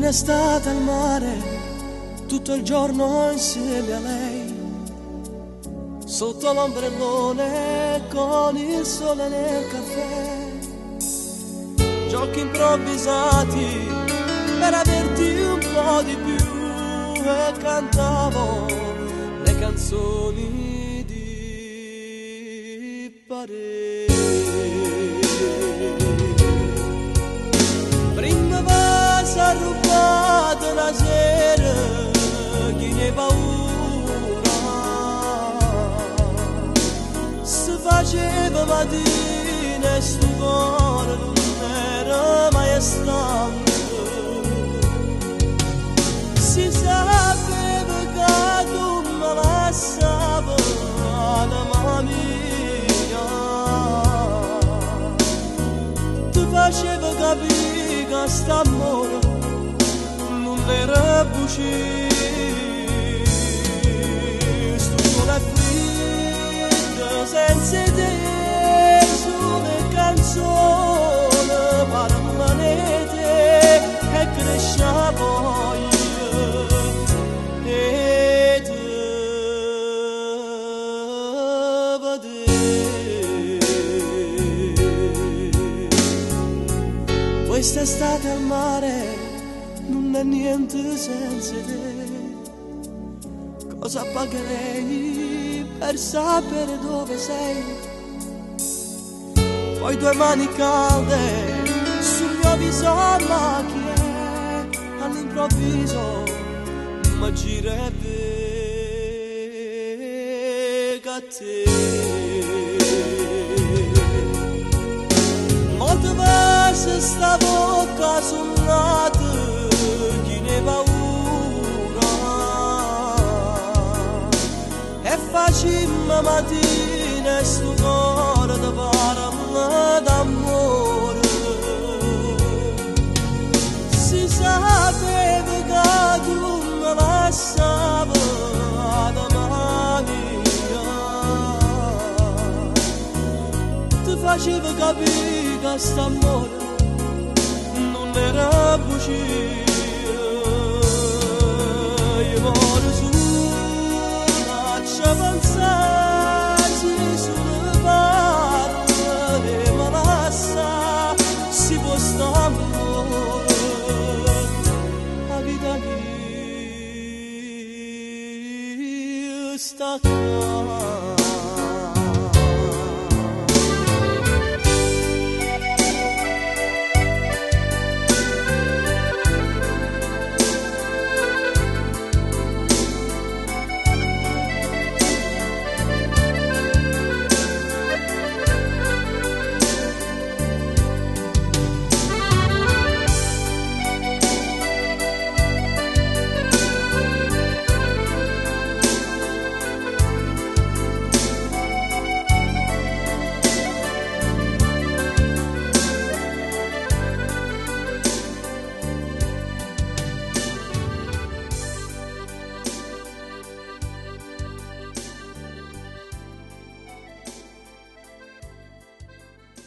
Un'estate al mare, tutto il giorno insieme a lei, sotto l'ombrellone con il sole nel caffè. Giochi improvvisati per averti un po' di più, e cantavo le canzoni di Parigi. Prima va rubato la sera, chi ne paura, si faceva mattina e sto cuore non era mai stanco. Si sapeva che tu me lasciava l'anima mia, ti faceva capire che st'amore non era bugie. Sto sole freddo senza te, sole canzone permanente e cresce poi e te vedere. Quest'estate al mare non è niente senza te. Cosa pagherei per sapere dove sei? Poi tue mani calde sul mio viso, ma chi è? All'improvviso mi girerebbe a te. Molte volte sta bocca suonata, chi ne paura, e facimmo mattina e sto cuore da parla d'amore. Si sapeva che tu me lasciava da mania, ti faceva capire che st'amore non era bugia.